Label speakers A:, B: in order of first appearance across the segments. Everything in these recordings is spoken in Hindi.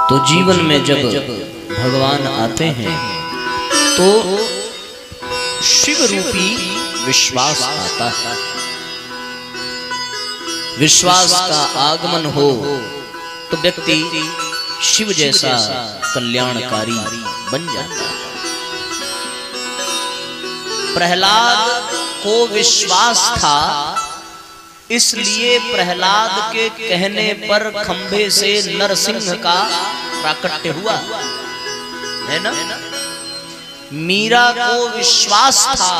A: तो जीवन में जब भगवान आते हैं तो शिव रूपी विश्वास आता है। विश्वास का आगमन हो तो व्यक्ति शिव जैसा कल्याणकारी बन जाता है। प्रहलाद को विश्वास था, इसलिए प्रहलाद के कहने पर खंभे से नरसिंह का प्राकट्य हुआ, है ना। मीरा को विश्वास था,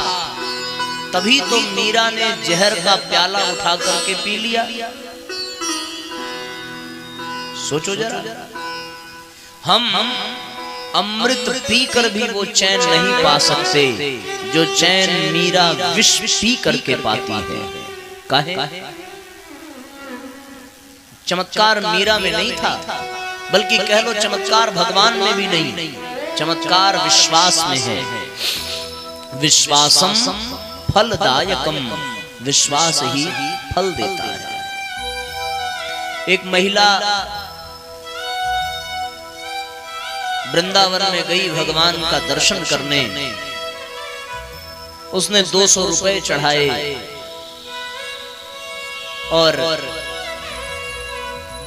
A: तभी तो मीरा ने जहर का प्याला उठा करके पी लिया। सोचो जरा, हम अमृत पीकर भी वो चैन नहीं पा सकते जो चैन मीरा विष पी करके पाती है। काहे? चमत्कार मीरा में नहीं था, बल्कि कह लो चमत्कार भगवान में भी नहीं, चमत्कार विश्वास में है। विश्वासम फलदायकम, विश्वास ही फल देता है। एक महिला वृंदावन में गई भगवान का दर्शन करने, उसने 200 रुपए चढ़ाए और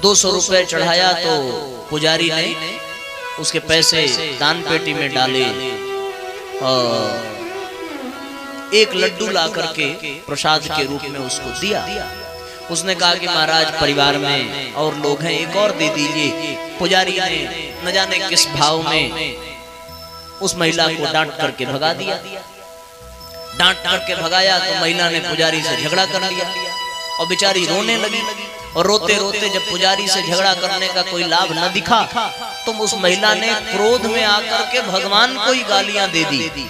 A: 200 रुपए चढ़ाया तो पुजारी ने उसके पैसे दान पेटी में डाले और एक लड्डू ला करके प्रसाद के रूप में उसको दिया। उसने कहा कि महाराज परिवार में और लोग हैं, एक और दे दीजिए। पुजारी ने न जाने किस भाव में उस महिला को डांट करके भगा दिया। डांट करके भगाया तो महिला ने पुजारी से झगड़ा कर लिया और बेचारी रोने लगी। और रोते रोते जब पुजारी से झगड़ा करने का कोई लाभ न दिखा तो उस महिला ने क्रोध में आकर के भगवान को ही गालियां दे दी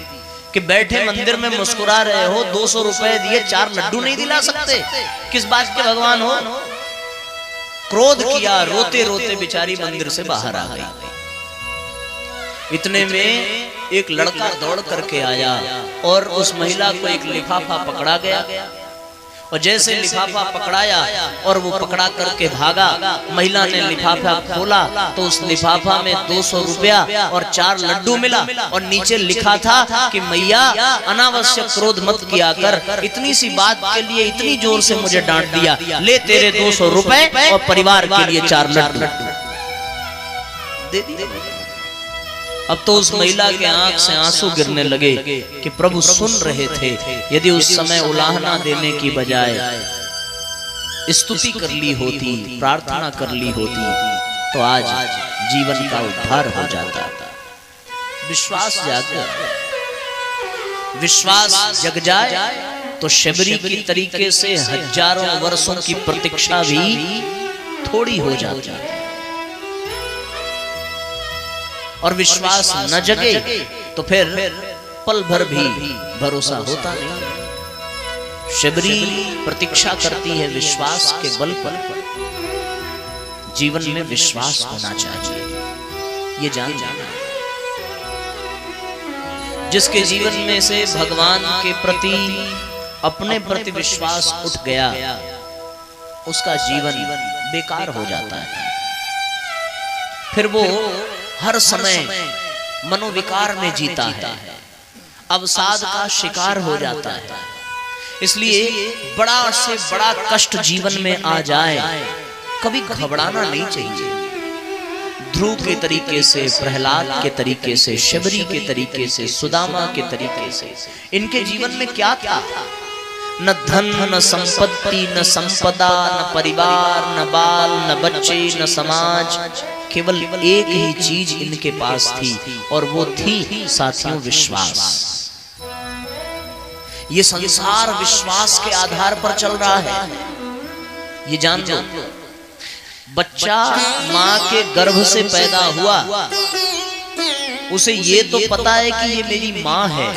A: कि बैठे मंदिर में मुस्कुरा रहे हो, 200 रुपए दिए 4 लड्डू नहीं दिला सकते, किस बात के भगवान हो। क्रोध किया, रोते रोते बेचारी मंदिर से बाहर आ गई। इतने में एक लड़का दौड़ करके आया और उस महिला को एक लिफाफा पकड़ा गया और जैसे लिफाफा पकड़ाया और वो पकड़ा करके भागा, महिला ने लिफाफा खोला तो उस लिफाफा में 200 रुपया और 4 लड्डू मिला और नीचे लिखा था कि मैया अनावश्यक क्रोध मत किया कर, इतनी सी बात के लिए इतनी जोर से मुझे डांट दिया, ले तेरे 200 रुपए और परिवार के लिए 4 लड्डू दे दिए। अब तो उस महिला के आंख से आंसू गिरने लगे कि प्रभु सुन रहे थे। यदि उस समय उलाहना देने की बजाय स्तुति कर ली होती, प्रार्थना कर ली होती तो आज जीवन का उद्धार हो जाता। विश्वास जाग, विश्वास जग जाए तो शबरी की तरीके से हजारों वर्षों की प्रतीक्षा भी थोड़ी हो जाती है। और विश्वास न जगे तो फिर पल भर भी भरोसा होता नहीं। शबरी प्रतीक्षा करती है विश्वास के बल पर। जीवन में विश्वास होना चाहिए, ये जान जाना। जिसके जीवन में से भगवान के प्रति, अपने प्रति विश्वास उठ गया, उसका जीवन बेकार हो जाता है। फिर वो हर समय मनोविकार में जीता है, अवसाद का शिकार हो जाता है। इसलिए बड़ा से बड़ा कष्ट जीवन में आ जाए, कभी घबराना नहीं चाहिए। ध्रुव के तरीके से, प्रहलाद के तरीके से, शबरी के तरीके से, सुदामा के तरीके से, इनके जीवन में क्या था? न धन, न संपत्ति, न संपदा, न परिवार, न बाल, न बच्चे, न समाज, केवल एक ही चीज इनके पास थी और वो थी साथियों विश्वास। ये संसार विश्वास के आधार पर चल रहा है, ये जान लो। बच्चा माँ के गर्भ से पैदा हुआ, उसे ये तो पता है कि ये मेरी माँ है,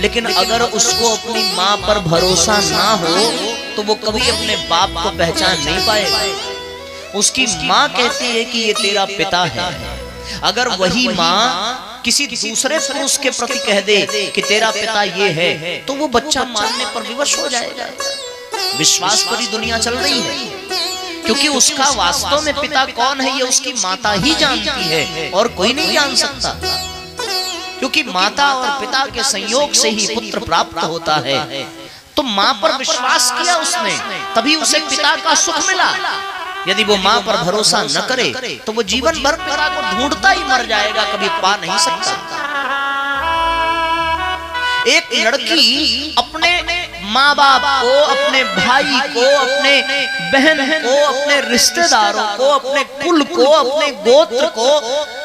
A: लेकिन अगर उसको अपनी माँ पर भरोसा ना हो तो वो कभी अपने बाप को पहचान नहीं पाएगा। उसकी माँ कहती है कि ये तेरा पिता है। अगर वही माँ किसी दूसरे पुरुष के प्रति कह दे कि तेरा पिता ये है तो वो बच्चा मानने पर विवश हो जाएगा। विश्वास पर ही दुनिया चल रही है। क्योंकि उसका वास्तव में पिता कौन है ये उसकी माता ही जानती है और कोई नहीं जान सकता, क्योंकि माता और पिता के संयोग से ही पुत्र प्राप्त होता है। तो माँ पर विश्वास किया उसने, तभी उसे पिता का सुख मिला। यदि वो माँ पर भरोसा न करे तो वो जीवन भर पिता को ढूंढता ही मर जाएगा, कभी पा नहीं सकता। एक लड़की अपने माँ बाप को, अपने भाई को, अपने बहन को, अपने रिश्तेदारों को, अपने कुल को, अपने गोत्र को,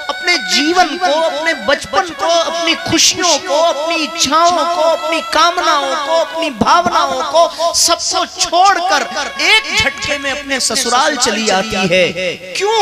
A: अपने जीवन को, अपने बचपन को, अपनी खुशियों को, अपनी इच्छाओं को, अपनी कामनाओं को, अपनी भावनाओं को सबको छोड़कर एक झटके में अपने ससुराल चली आती है। क्यों?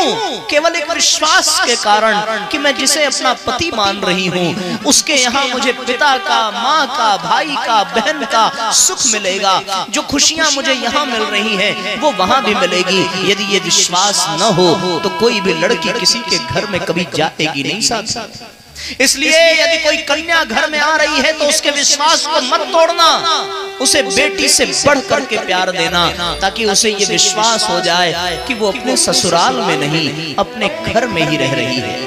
A: केवल एक विश्वास के कारण कि मैं जिसे अपना पति मान रही हूँ उसके यहाँ मुझे पिता का, माँ का, भाई का, बहन का सुख मिलेगा। जो खुशियां मुझे यहाँ मिल रही हैं वो वहां भी मिलेगी। यदि ये विश्वास न हो तो कोई भी लड़की किसी के घर में कभी जाएगी नहीं साथ। इसलिए यदि कोई कन्या घर में आ रही है तो उसके विश्वास को मत तोड़ना, उसे बेटी से बढ़ करके प्यार देना, ताकि उसे ये विश्वास हो जाए कि वो अपने ससुराल में नहीं अपने घर में ही रह रही है।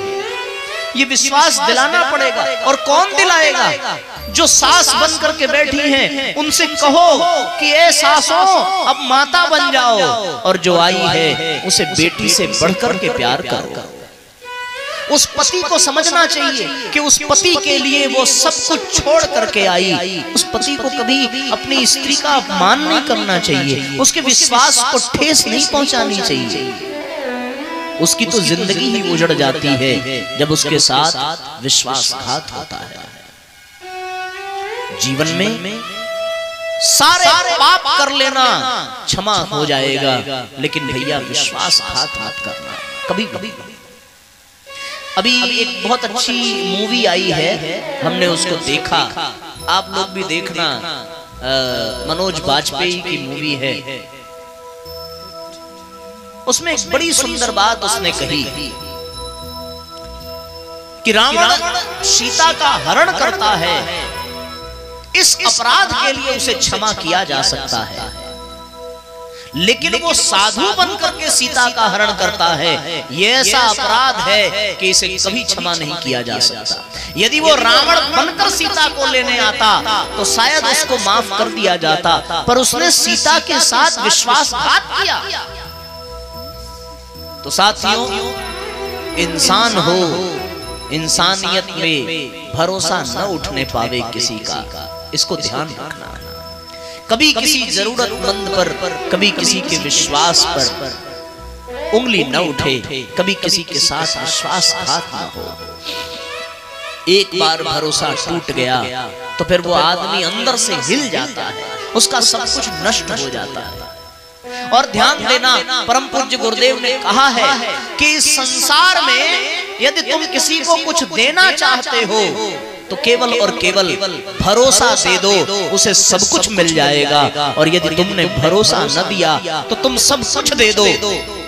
A: ये विश्वास दिलाना पड़ेगा। और कौन दिलाएगा? जो सास बन करके बैठी हैं उनसे कहो कि ए सासों अब माता बन जाओ, और जो आई है उसे बेटी से बढ़कर के प्यार करो। उस पति को समझना चाहिए कि उस पति के लिए वो सब कुछ छोड़ करके आई। उस पति को कभी अपनी स्त्री का अपमान नहीं करना चाहिए, उसके विश्वास को ठेस नहीं पहुंचानी चाहिए। उसकी तो जिंदगी ही उजड़ जाती है जब उसके साथ विश्वासघात होता है। जीवन में सारे पाप कर लेना क्षमा हो जाएगा, लेकिन भैया विश्वासघात मत करना कभी कभी। अभी एक बहुत अच्छी मूवी आई है, हमने उसको देखा, आप लोग भी देखना। मनोज बाजपेयी की मूवी है। उसमें एक बड़ी सुंदर बात उसने कही कि रावण सीता का हरण करता है, इस अपराध के लिए उसे क्षमा किया जा सकता है, लेकिन वो साधु बनकर के सीता का हरण करता है, ये ऐसा अपराध है कि इसे कभी क्षमा नहीं किया जा सकता। यदि वो रावण बनकर सीता को लेने आता तो शायद उसको माफ कर दिया जाता, पर उसने सीता के साथ विश्वासघात किया। तो साथियों, इंसान हो, इंसानियत में भरोसा न उठने पावे किसी का, इसको ध्यान रखना। कभी किसी जरूरतमंद पर, कभी किसी के विश्वास पर उंगली न उठे, कभी किसी के साथ विश्वासघात न हो। एक बार भरोसा टूट गया तो फिर वो आदमी अंदर से हिल जाता है, उसका सब कुछ नष्ट हो जाता है। और ध्यान देना, परम पूज्य गुरुदेव ने कहा है कि इस संसार में यदि तुम किसी को कुछ देना चाहते हो तो केवल और केवल भरोसा दे दो, उसे सब कुछ मिल जाएगा। और यदि तुमने भरोसा न दिया तो तुम सब कुछ दे दो,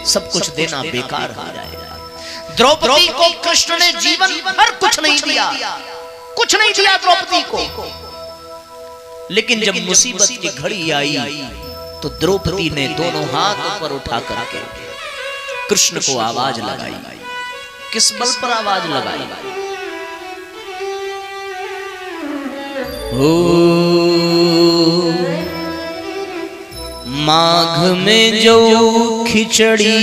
A: सब कुछ देना बेकार हो जाएगा। द्रौपदी को कृष्ण ने जीवन भर कुछ नहीं दिया, कुछ नहीं दिया द्रौपदी को, लेकिन जब मुसीबत की घड़ी आई तो द्रौपदी ने दोनों हाथ ऊपर उठा करके कृष्ण को आवाज लगाई। किस बल पर आवाज लगाई? ओ माघ में जो खिचड़ी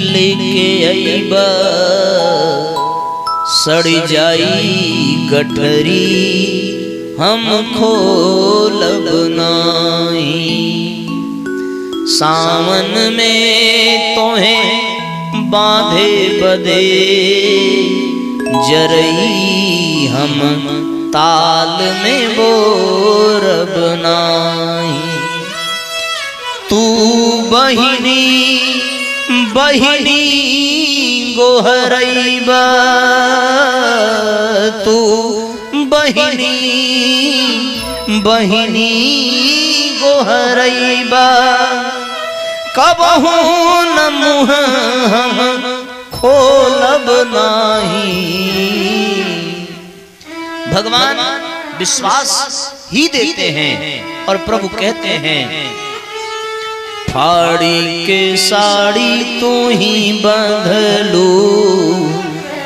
A: लेके आईबा, सड़ जाई गठरी हम खोलब नाई। सावन में तोहें बांधे बदे, जरई हम ताल में बोर बनाई। तू बहिनी बहिनी गोहरईबा, तू बहिनी बहिनी गोहरईबा, कबहू न मुँह हम खोलब नाही। भगवान विश्वास ही देते हैं और प्रभु कहते हैं फाड़ी के साड़ी तू ही बंधलू,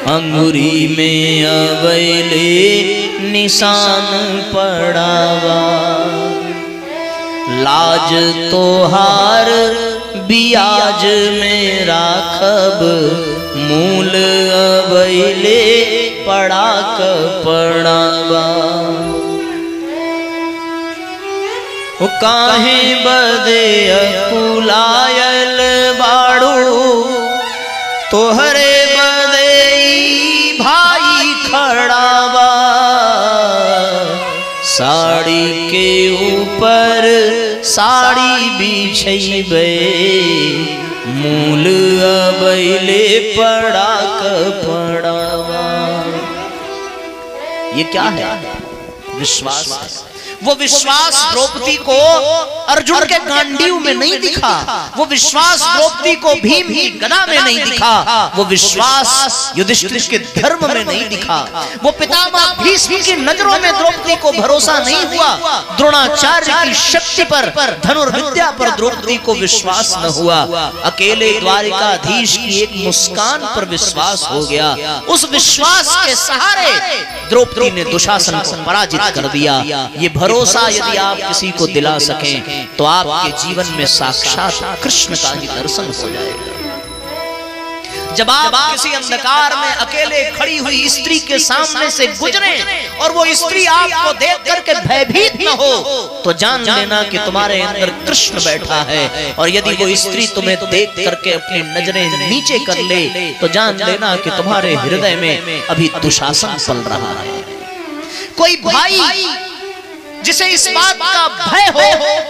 A: अंगुरी में अबैले निशान पड़ावा। लाज तोहार बियाज में राखब, मूल अबैले पड़ा पड़ावा। ओ काहे बदे अकुलायल बाड़ू, तोहरे बदे भाई खड़ावा। साड़ी के ऊपर साड़ी बिछैबे, मूल अबैले पड़ा पड़ावा। ये क्या है? विश्वास है। वो विश्वास द्रौपदी को अर्जुन के गांडीव में नहीं दिखा, वो विश्वास द्रौपदी को भीम की गदा में नहीं दिखा, वो विश्वास युधिष्ठिर के धर्म में नहीं दिखा, वो पितामह भीष्म की नजरों में द्रौपदी को भरोसा नहीं हुआ, द्रोणाचार्य की शक्ति पर, धनुर्विद्या पर द्रौपदी को विश्वास न हुआ। अकेले द्वारिकाधीश की एक मुस्कान पर विश्वास हो गया। उस विश्वास के सहारे द्रौपदी ने दुशासन को पराजित कर दिया। ये भरोसा यदि आप किसी को दिला सकें तो आपके जीवन में साक्षात कृष्ण का ही दर्शन हो जाएगा। जब आप किसी अंधकार में अकेले खड़ी हुई स्त्री के सामने से गुजरे और वो स्त्री आपको देख करके भयभीत न हो, तो जान लेना कि तुम्हारे अंदर कृष्ण बैठा है। और यदि वो स्त्री तुम्हें देख करके अपनी नजरें नीचे कर ले, तो जान लेना कि तुम्हारे हृदय में अभी दुशासन चल रहा है। कोई भाई जिसे इस बात का भय हो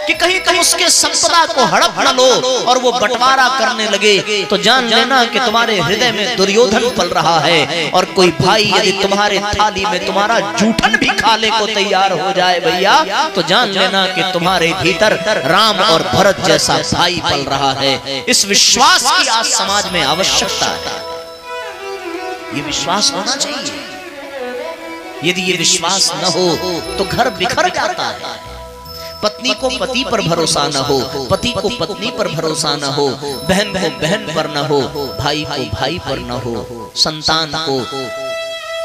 A: कि कहीं तुम उसके संपदा को हड़प न लो और वो बंटवारा करने लगे, तो जान लेना कि तुम्हारे हृदय में दुर्योधन पल रहा है। और कोई भाई यदि तुम्हारे थाली में तुम्हारा जूठन भी खाने को तैयार हो जाए भैया, तो जान लेना कि तुम्हारे भीतर राम और भरत जैसा भाई पल रहा है। इस विश्वास की आज समाज में आवश्यकता है। ये विश्वास होना चाहिए। यदि ये विश्वास न हो तो घर बिखर जाता है। पत्नी को पति पर भरोसा न हो, पति को पत्नी पर भरोसा न हो, बहन को बहन पर न हो, भाई को भाई पर न हो, संतान को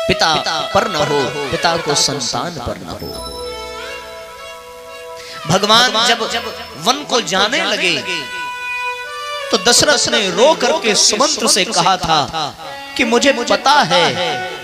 A: पिता पर न हो, पिता को संतान पर न हो। भगवान जब वन को जाने लगे तो दशरथ ने रो करके सुमंत्र से कहा था कि मुझे पता है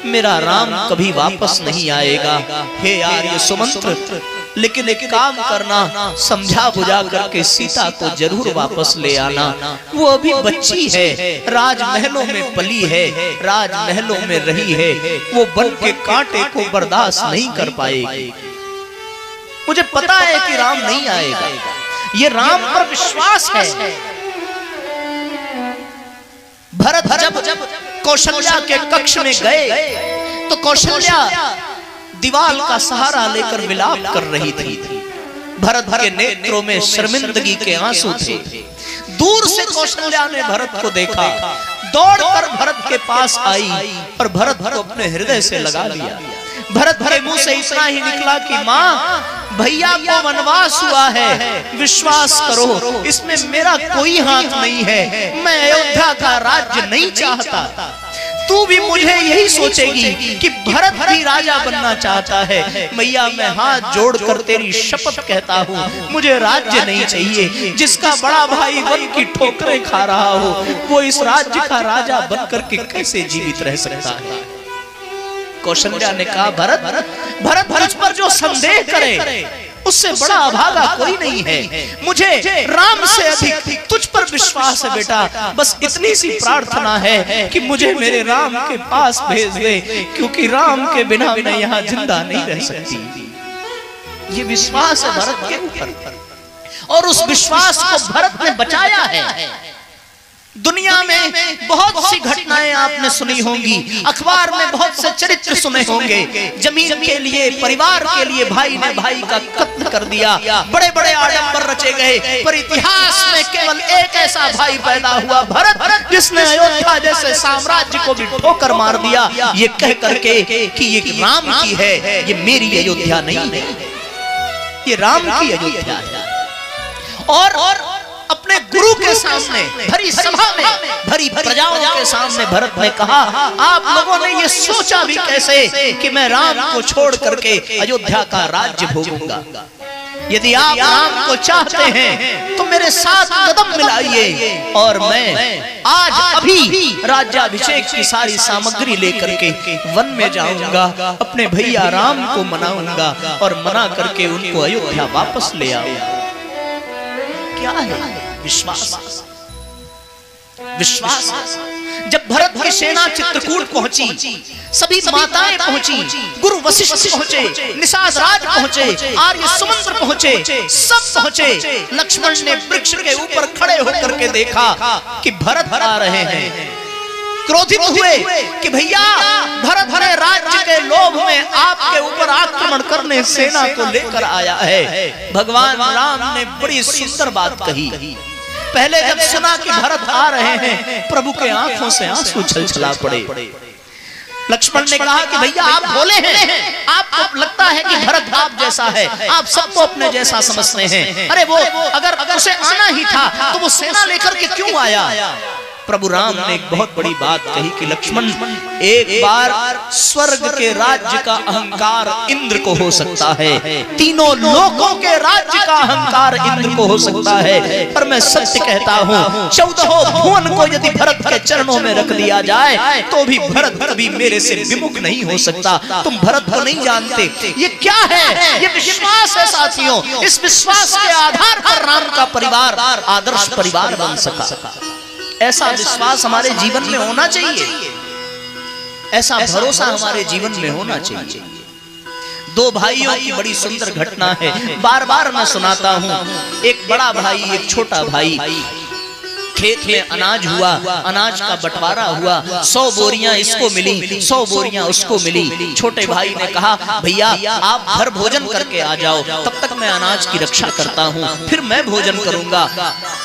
A: मेरा राम कभी वापस नहीं आएगा। हे यार ये सुमंत्र, लेकिन एक काम करना, समझा बुझा करके सीता को जरूर वापस ले आना। वो अभी बच्ची है, राजमहलों में पली है, राजमहलों में रही है, वो वन के कांटे को बर्दाश्त नहीं कर पाएगी। मुझे पता है कि राम नहीं आएगा, ये राम पर विश्वास है। भरत जब कौशल्या के कक्ष में गए तो कौशल्या दीवाल का सहारा लेकर विलाप कर रही थी। भरत के नेत्रों में शर्मिंदगी के आंसू थे। दूर से कौशल्या ने भरत को देखा, दौड़कर भरत के पास आई और भरत को अपने हृदय से लगा लिया। भरत के मुंह से इतना ही निकला कि माँ, भैया को वनवास हुआ है, विश्वास करो इसमें मेरा कोई हाथ नहीं है, मैं अयोध्या का राज्य नहीं चाहता। तू भी मुझे यही सोचेगी कि भरत भी राजा बनना चाहता है। मैया मैं हाथ जोड़कर तेरी शपथ कहता हूँ, मुझे राज्य नहीं चाहिए। जिसका बड़ा भाई वन की ठोकरें खा रहा हो, वो इस राज्य का राजा बनकर के कैसे जीवित रह सकता है। कौशल्या ने कहा, भरत मुझ पर जो संदेह करे उससे बड़ा अभागा कोई नहीं है। मुझे राम से अधिक तुझ पर विश्वास है बेटा। बस इतनी सी प्रार्थना है कि मुझे मेरे राम के पास भेज दे, क्योंकि राम के बिना मैं यहाँ जिंदा नहीं रह सकती। ये विश्वास है भरत के ऊपर, और उस विश्वास को भरत ने बचाया है। दुनिया में बहुत सी घटनाएं आपने सुनी होंगी, अखबार में बहुत से चरित्र सुने होंगे। जमीन के लिए, परिवार के लिए भाई ने भाई का कत्ल कर दिया, बड़े बड़े आडंबर रचे गए, पर इतिहास में केवल एक ऐसा भाई पैदा हुआ, भरत, जिसने अयोध्या जैसे साम्राज्य को भी ठोकर मार दिया, ये कह करके कि ये राम की है, ये मेरी अयोध्या नहीं है, ये राम की अयोध्या है। और अपने गुरु के सामने, भरी सभा में, भरी प्रजाओं के सामने भरत ने कहा, आप लोगों ने ये सोचा भी कैसे कि मैं राम को छोड़ करके अयोध्या का राज्य भोगूंगा? यदि आप राम को चाहते हैं तो मेरे साथ कदम मिलाइए और मैं आज अभी राज्याभिषेक की सारी सामग्री लेकर के वन में जाऊंगा, अपने भैया राम को मनाऊंगा और मना करके उनको अयोध्या वापस ले आऊंगा। क्या है विश्वास? विश्वास। जब भरत की सेना चित्रकूट पहुंची, सभी माताएं पहुंची, गुरु वशिष्ठ पहुंचे, निषाद राज पहुंचे, आर्य सुमंत्र पहुंचे, सब पहुंचे। लक्ष्मण ने वृक्ष के ऊपर खड़े होकर के देखा कि भरत आ रहे हैं। क्रोधित हुए कि भैया भरत ने राज्य के लोभ में आपके ऊपर आक्रमण करने सेना को लेकर आया है। भगवान राम ने बड़ी सुंदर बात कही। पहले जब सुना कि भरत आ रहे हैं, प्रभु के आंखों से आंसू छलछला पड़े। लक्ष्मण ने कहा कि भैया आप भोले हैं, आपको लगता है कि भरत आप जैसा है, आप सबको अपने जैसा समझते हैं। अरे वो अगर उसे आना ही था तो वो सेना लेकर के क्यों आया? प्रभु राम ने एक बहुत बड़ी बात कही कि लक्ष्मण, एक बार स्वर्ग के राज्य का अहंकार इंद्र को हो सकता है, तीनों लोकों के राज्य का अहंकार इंद्र को हो सकता है, पर मैं सत्य कहता हूँ 14 भुवन को यदि भरत के चरणों में रख दिया जाए तो भी भरत कभी मेरे से विमुख नहीं हो सकता। तुम भरत को नहीं जानते। ये क्या है? ये विश्वास है साथियों। इस विश्वास के आधार पर राम का परिवार आदर्श परिवार बन सका। ऐसा विश्वास हमारे जीवन में होना चाहिए, ऐसा भरोसा हमारे जीवन में होना चाहिए। दो भाइयों की बड़ी सुंदर घटना है, बार बार मैं सुनाता हूँ। एक बड़ा भाई, एक छोटा भाई। खेत में अनाज हुआ, अनाज का बंटवारा हुआ, 100 बोरियां इसको मिली, 100 बोरियां उसको मिली। छोटे भाई ने कहा, भैया आप घर भोजन करके आ जाओ, तब तक मैं अनाज की रक्षा करता हूँ, फिर मैं भोजन करूंगा,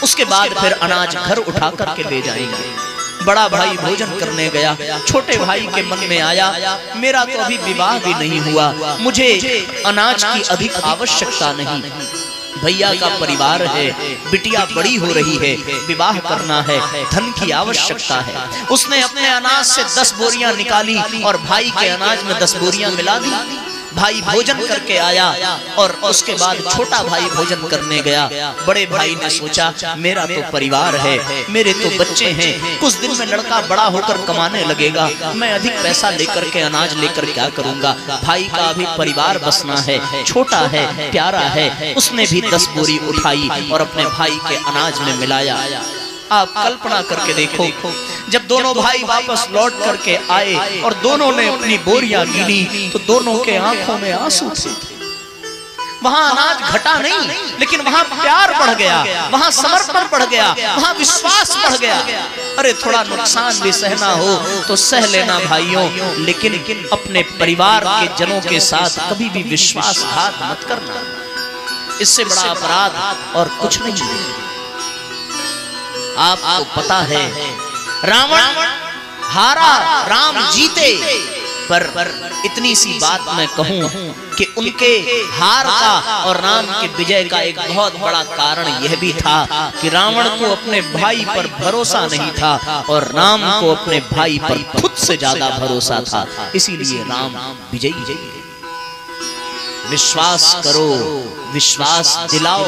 A: उसके बाद फिर अनाज घर उठा करके ले जाएंगे। बड़ा भाई भोजन करने गया। छोटे भाई के मन में आया, मेरा तो अभी विवाह भी नहीं हुआ, मुझे अनाज की अधिक आवश्यकता नहीं, भैया का परिवार है, बिटिया बड़ी हो रही है, विवाह करना है, धन की आवश्यकता है। उसने अपने अनाज से 10 बोरियां निकाली और भाई के अनाज में 10 बोरियां मिला दी। भाई भोजन करके आया और उसके बाद छोटा भाई भोजन करने गया। बड़े भाई ने सोचा, मेरा तो परिवार है, मेरे तो बच्चे हैं, कुछ दिन में लड़का बड़ा होकर कमाने लगेगा, मैं अधिक पैसा लेकर के अनाज लेकर क्या करूंगा? भाई का अभी परिवार बसना है, छोटा है, प्यारा है। उसने भी 10 बोरी उठाई और अपने भाई के अनाज में मिलाया। आप कल्पना करके देखो, जब दोनों भाई वापस लौट करके आए और दोनों ने अपनी बोरियां गिनी तो दोनों के आंखों में आंसू थे। वहां अनाज घटा नहीं, लेकिन वहां प्यार बढ़ गया, वहां समर्पण बढ़ गया, वहां विश्वास बढ़ गया। अरे थोड़ा नुकसान भी सहना हो तो सह लेना भाइयों, लेकिन अपने परिवार के जनों के साथ कभी भी विश्वासघात मत करना। इससे बड़ा अपराध और कुछ नहीं है। आपको पता है रावण हारा, राम जीते, पर इतनी सी बात मैं कहूं कि उनके हार का और राम के विजय का एक बहुत बड़ा कारण यह भी था कि रावण को अपने भाई पर भरोसा नहीं था और राम को अपने भाई पर खुद से ज्यादा भरोसा था, इसीलिए राम विजयी। विश्वास करो, विश्वास दिलाओ,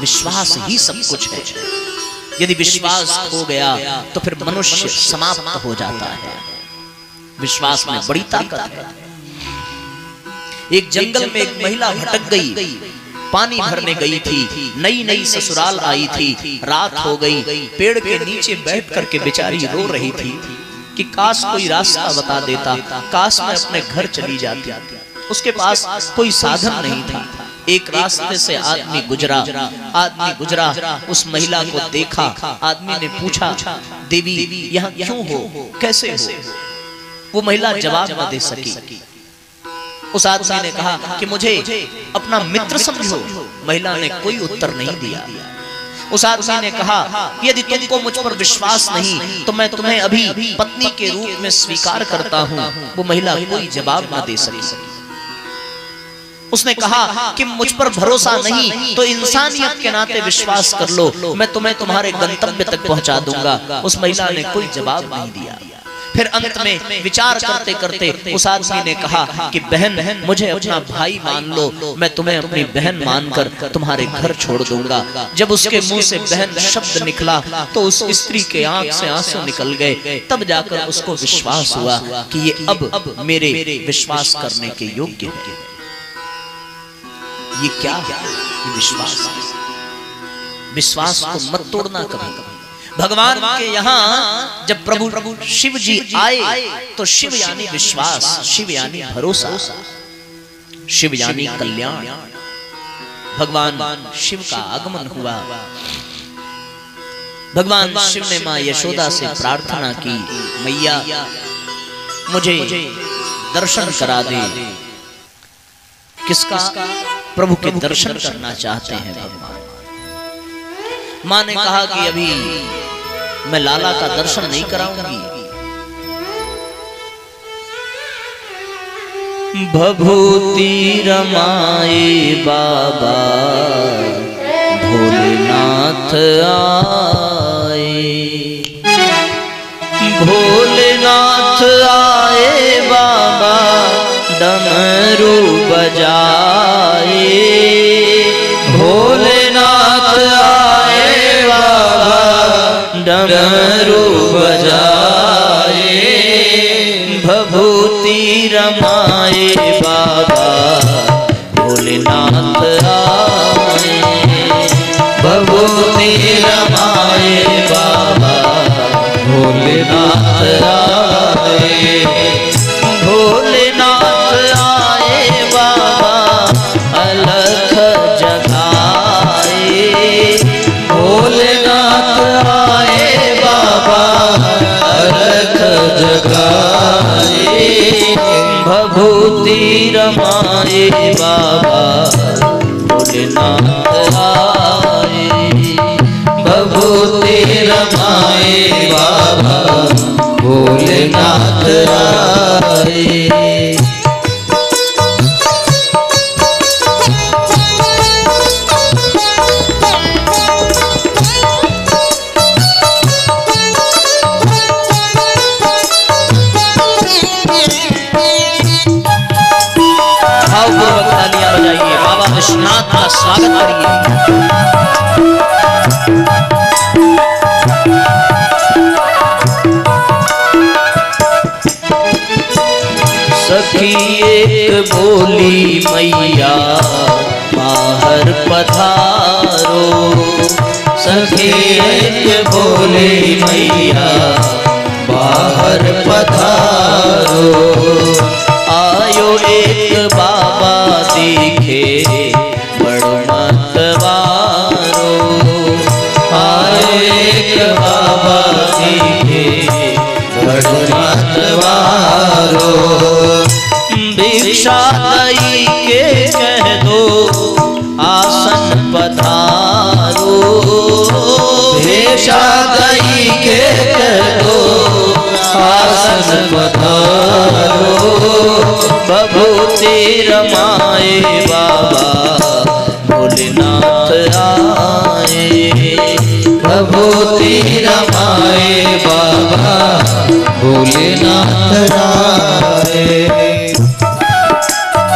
A: विश्वास ही सब कुछ है। यदि विश्वास खो गया तो फिर मनुष्य समाप्त हो जाता है। विश्वास में बड़ी ताकत है। एक जंगल में एक महिला भटक गई, पानी भरने गई थी, नई नई ससुराल आई थी, रात हो गई, पेड़ के नीचे बैठ करके बेचारी रो रही थी कि काश कोई रास्ता बता देता, काश मैं अपने घर चली जाती। उसके पास कोई साधन नहीं था। एक रास्ते से आदमी गुजरा, उस महिला को देखा। आदमी ने पूछा, देवी यहाँ क्यों हो, कैसे हो? वो महिला जवाब न दे सकी। उस आदमी ने कहा कि मुझे अपना मित्र समझो। महिला ने कोई उत्तर नहीं दिया। उस आदमी ने कहा, यदि तुमको मुझ पर विश्वास नहीं तो मैं तुम्हें अभी पत्नी के रूप में स्वीकार करता हूँ। वो महिला कोई जवाब न दे सकी। उसने कहा कि मुझ पर भरोसा नहीं तो इंसानियत के नाते विश्वास कर लो, मैं तुम्हें तुम्हारे गंतव्य तक पहुंचा दूंगा। उस महिला ने कोई जवाब नहीं दिया। फिर अंत में विचार करते करते उस आदमी ने कहा कि बहन, मुझे अपना भाई मान लो, मैं तुम्हें अपनी बहन मानकर तुम्हारे घर छोड़ दूंगा। जब उसके मुंह से बहन शब्द निकला तो उस स्त्री के आंख से आंसू निकल गए। तब जाकर उसको विश्वास हुआ कि ये अब मेरे विश्वास करने के योग्य है। ये क्या है? ये विश्वास। विश्वास को मत तोड़ना कभी। भगवान के यहाँ जब प्रभु शिव जी आए तो शिव यानी विश्वास, शिव यानी भरोसा, शिव यानी कल्याण। भगवान शिव का आगमन हुआ। भगवान शिव ने मां यशोदा से प्रार्थना की, मैया मुझे दर्शन करा दे। किसका? प्रभु के दर्शन करना चाहते हैं भगवान। मां ने कहा कि अभी मैं लाला का दर्शन नहीं कराऊंगी। भभूति रमाए बाबा भोलेनाथ आए, भोलेनाथ आए बाबा डमरू बजाए, भोलेनाथ आए बाबा डमरू बजाए, भभूति रमाए बाबा भोलेनाथ आए, भभूति रमाए बाबा भोलेनाथ आए, भोलेनाथ आए बाबा अलख जगाए, भोलेनाथ आए बाबा अलख जगाए, भभूति रमाए बाबा भोलेनाथ आए, भभूति रमाए बाबा भोलेनाथ आए। भावपूर्वक तालियां बजाइए, बाबा विश्वनाथ का स्वागत करिए। सखी एक बोली मैया बाहर पधारो, सखी एक बोली मैया बाहर पधारो, आयो एक बाबा दिखे बड़ मतवारो, आयो एक बाबा दिखे बड़ मतवारो, भिक्षा दई के कह दो आसन पधारो, भिक्षा दई के कह दो आसन पधारो, भभूति रमाए बाबा भोलेनाथ आए, भभूति रमाए बाबा भोलेनाथ आए।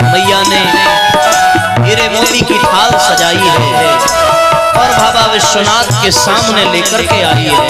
A: मैया ने हीरे मोती की थाल सजाई है और बाबा विश्वनाथ के सामने लेकर के आई है।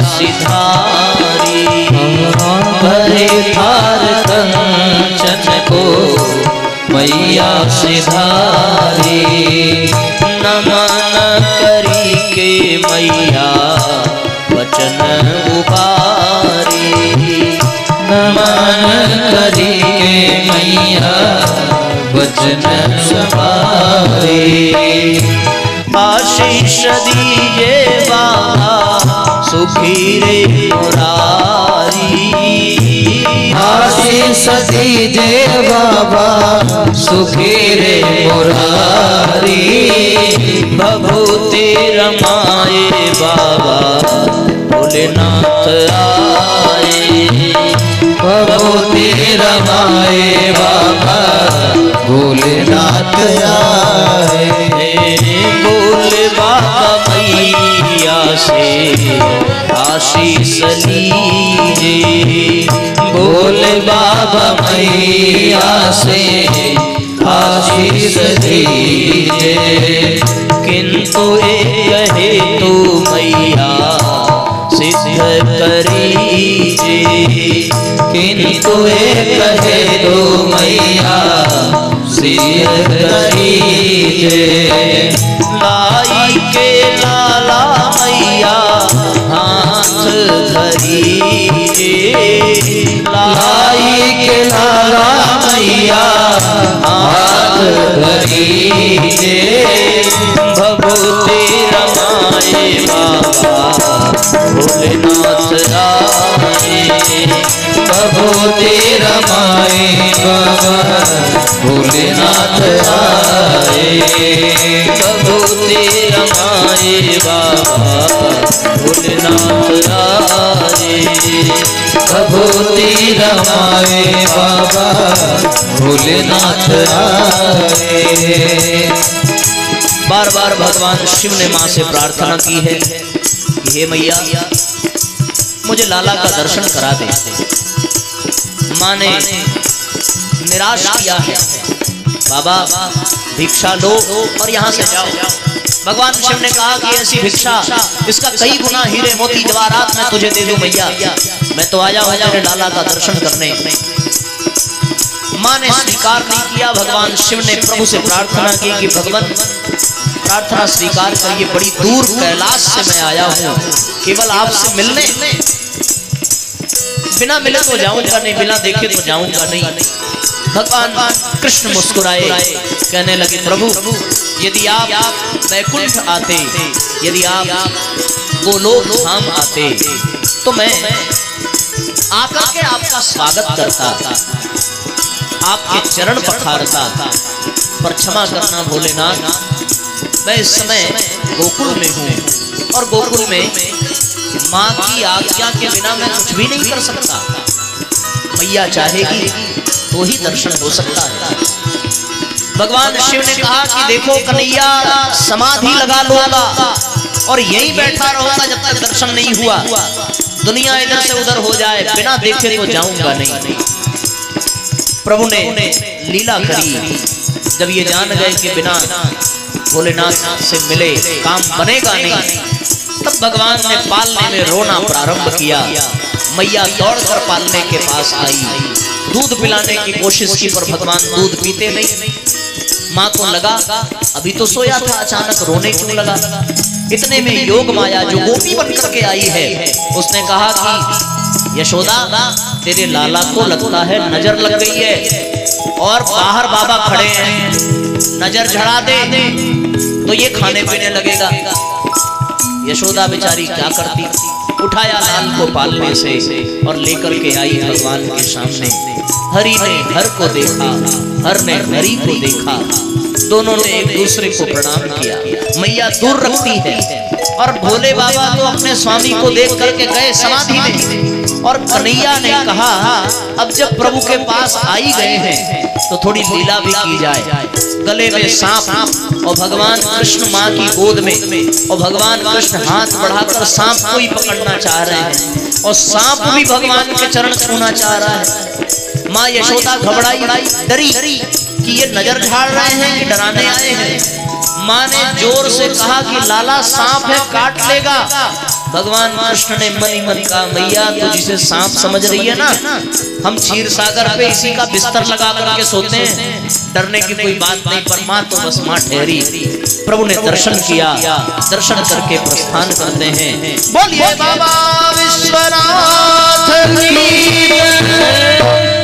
A: सिधारी भरे थार कंचन को मैया सिधारी, नमन करी के मैया वचन उबारी, नमन करी के मैया वचन उबारी, आशीष दीजे बाबा सुखी रे मुरारी।
B: आशीष दीजे बाबा सुखी रे मुरारी।
A: भभूति रमाए बाबा भोलेनाथ आए।
B: भभूति रमाए बाबा भोलेनाथ आए।
A: बोले बाबा मैया से आशीष लीजे।
B: बोले बाबा मैया से आशीष दीजे।
A: किंतु एक कहे तो मैया सिद्ध करीजे।
B: किंतु एक कहे तो मैया सिद्ध करीजे।
A: लाई के लाला मैया हाथ धरीजे।
B: लाई के लाला मैया हाथ धरीजे।
A: भभूति रमाए बाबा भोलेनाथ आए।
B: भभूति रमाए बाबा भोलेनाथ आए।
A: भभूति रमाए बाबा भोलेनाथ आए।
B: भभूति रमाए बाबा भोलेनाथ आए।
A: बार बार भगवान शिव ने मां से प्रार्थना की है कि हे मैया मुझे लाला का दर्शन करा दे। मां ने निराश किया है, बाबा भिक्षा लो और यहाँ से जाओ। भगवान शिव ने कहा कि ऐसी भिक्षा इसका कई गुना हीरे मोती जवाहरात मैं तुझे दे दूं मैया। मैं तो आया हूं मेरे लाला का दर्शन करने। मां ने स्वीकार नहीं किया। भगवान शिव ने प्रभु से प्रार्थना की कि भगवान प्रार्थना स्वीकार करिए, बड़ी दूर कैलाश से मैं आया हूँ केवल आपसे मिलने। बिना मिले तो जाऊंगा नहीं, बिना देखे तो जाऊंगा नहीं। भगवान कृष्ण मुस्कुराए, कहने लगे प्रभु यदि आप वैकुंठ आते, यदि आप गोलोक धाम आते तो मैं आकर के आपका स्वागत करता, आपके चरण पखारता। पर क्षमा करना भोलेनाथ, मैं इस समय गोकुल में हूँ और गोकुल में माँ की आज्ञा के बिना मैं कुछ भी नहीं कर सकता। मैया चाहेगी तो ही दर्शन हो सकता है। भगवान शिव ने कहा कि देखो कन्हैया समाधि लगा लूंगा और यहीं बैठा रहूंगा जब तक दर्शन नहीं हुआ। दुनिया इधर से उधर हो जाए, बिना देखे तो जाऊंगा नहीं। प्रभु ने लीला करी। जब ये जान गए कि बिना भोलेनाथ से मिले काम बनेगा नहीं, तब भगवान ने पालने में रोना प्रारंभ किया। मैया दौड़कर पालने के पास आई, दूध पिलाने की कोशिश की पर भगवान दूध पीते नहीं। माँ को लगा अभी तो सोया था, अचानक रोने क्यों लगा। इतने में योग माया जो गोपी बनकर के आई है उसने कहा कि यशोदा तेरे लाला को लगता है नजर लग गई है और बाहर बाबा खड़े हैं, नजर झड़ा दे तो ये खाने पीने लगेगा। यशोदा बेचारी क्या करती, उठाया लाल को पालने से और लेकर के आई भगवान के सामने। हरि ने हर को देखा, हर ने हरि को देखा, दोनों ने एक दूसरे को प्रणाम किया। मैया दूर रखती है और भोले बाबा तो अपने स्वामी को देख करके गए समाधि में। और कन्हैया ने कहा अब जब प्रभु के पास आई गए हैं तो थोड़ी लीला भी की जाए। गले में सांप और भगवान कृष्ण माँ की गोद में, और भगवान कृष्ण हाथ बढ़ाकर सांप को ही पकड़ना चाह रहे हैं और सांप भी भगवान के चरण छूना चाह रहा है। माँ यशोदा घबराई, डरी कि ये नजर झाड़ रहे हैं कि डराने आए हैं। माँ ने जोर से कहा कि लाला सांप है, काट लेगा। भगवान कृष्ण ने मन ही मन कहा मैया तो जिसे सांप समझ रही है ना, हम क्षीर सागर पे इसी का बिस्तर लगा करके सोते हैं, डरने की कोई बात नहीं। पर माँ तो बस माँ ठहरी। प्रभु ने दर्शन किया, दर्शन करके प्रस्थान करते हैं। बोलिए बाबा विश्वनाथ की।